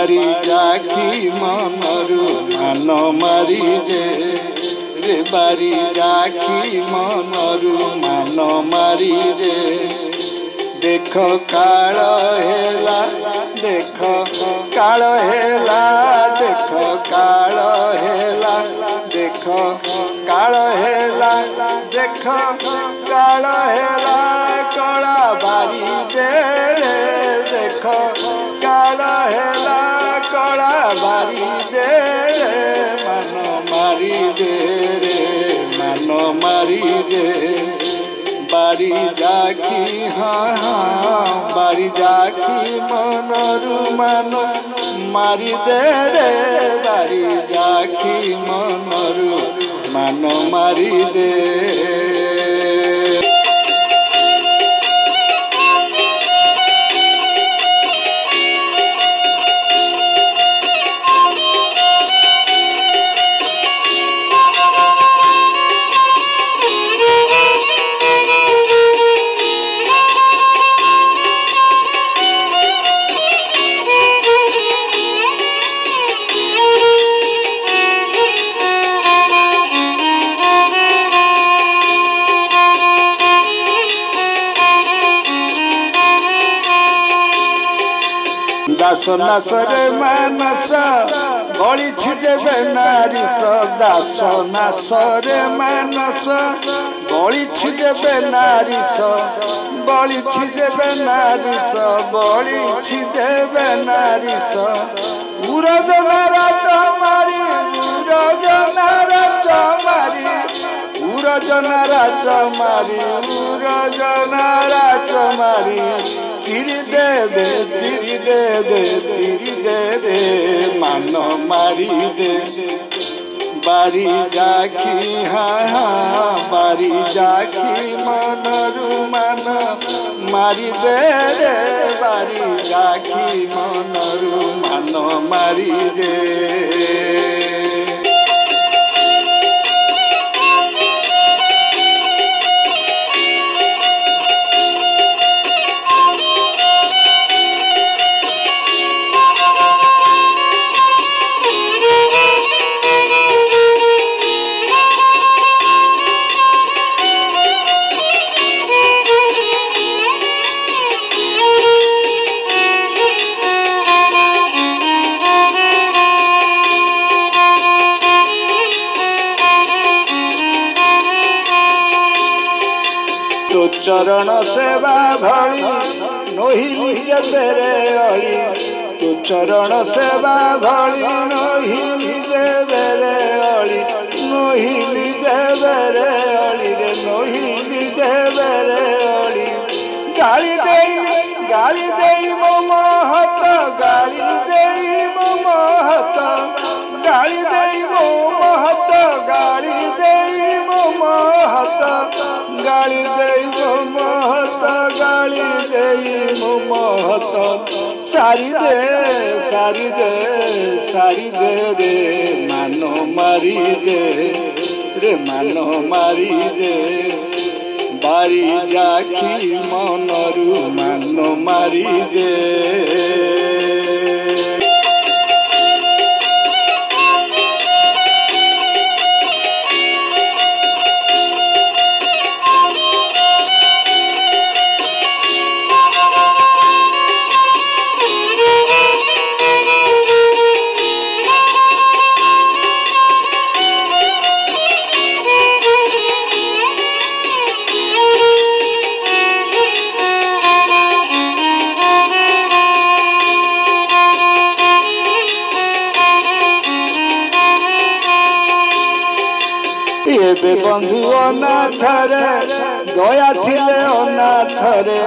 बारी जाखी मनरु मान मारी दे रे बारी जाखी मनरु मान मारी दे देख काल हेला देख काल हेला देख काल हेला देख काल हेला देख काल हेला कला बारी दे देख काल हेला कला बारी दे मान मारी दे रे मान मारी दे बारी जाखी हाँ हाँ बारी जाखी मनरु मान मारी दे रे बारी जाखी मनरु मान मारी दे दास नासरे मानस बड़ी छिदेबे नारीस दास नासरे मानस बड़ी छिदेबे नारीस बड़ी छिदेबे नारीस बड़ी छिदेबे नारीस उरजनारा चमारी उरजनारा चमारी उरजनारा चमारी उरजनारा चमारी चिरी दे दे चिरी दे दे चिरी दे दे मान मारी दे बारी जाखी हाँ हाँ बारी जाखी मनरु मान मारी दे रे बारी जाखी मनरु मान मारी दे तो चरण सेवा भली नोहिली जेबेरे अली तो चरण सेवा भली नोहिली जेबेरे अली नोहिली जेबेरे अली रे नोहिली जेबेरे अली गाली देई मो महत गाली देई मो महत गाली देई मो महत गाली देई मो महत गाली देई मो महत गाली देई मो महत सारी दे सारी दे सारी दे रे मानो मारी दे रे मानो मारी दे बारी जाखी मनरु मानो मारी दे एबे बंधु अनाथ रे दया थिले अनाथ रे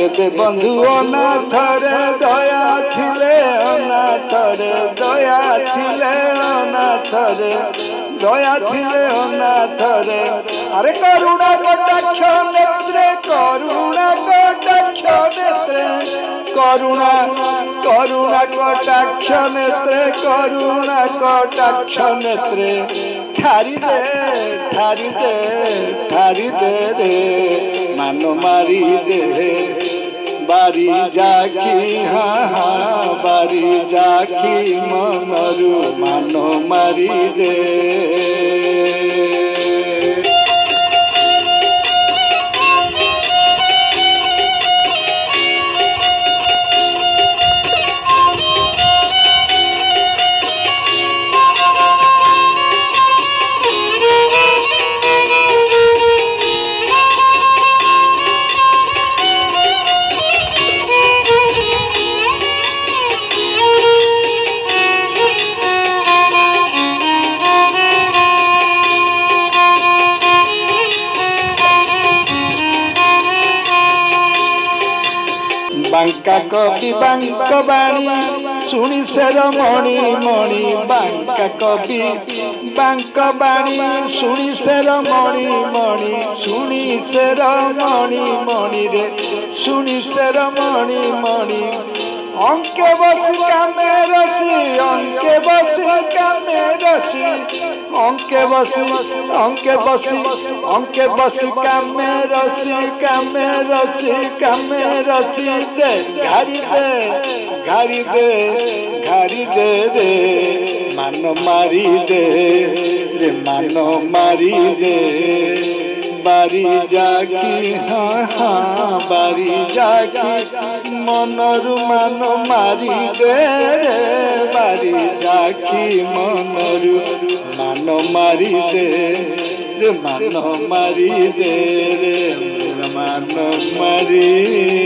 एबे बंधु अनाथ रे दया थिले अनाथ रे दया थिले अनाथ रे दया थिले अनाथ रे अरे करुणा कटाक्ष नेत्रे करुणा कटाक्ष नेत्रे करुणा करुणा कटाक्ष नेत्रे करुणा कटाक्ष नेत्रे ठारी दे ठारी दे ठारी दे रे मान मारी दे बारी जाखी हाँ हाँ बारी जाखी मनरु मान मारी दे बांका कवि बांक बाणी सुनी शेर मणि मणि बांका कवि बांक बाणी सुनी शेर मणि मणि सुनी शेर मणि मणि रे सुनी शेर मणि मणि अंके बसी कामे रसी अंके बसी कामे रसी अंके बसी अंके बसी अंके बसी कामे रसी दे घारी दे रे मान मारी दे रे मान मारी दे बारी जाकी हाँ हाँ बारी जाकी मनरु मान मारी दे रे बारी जाकी मनरु मान मारी दे रे मान मारी दे रे मान मारी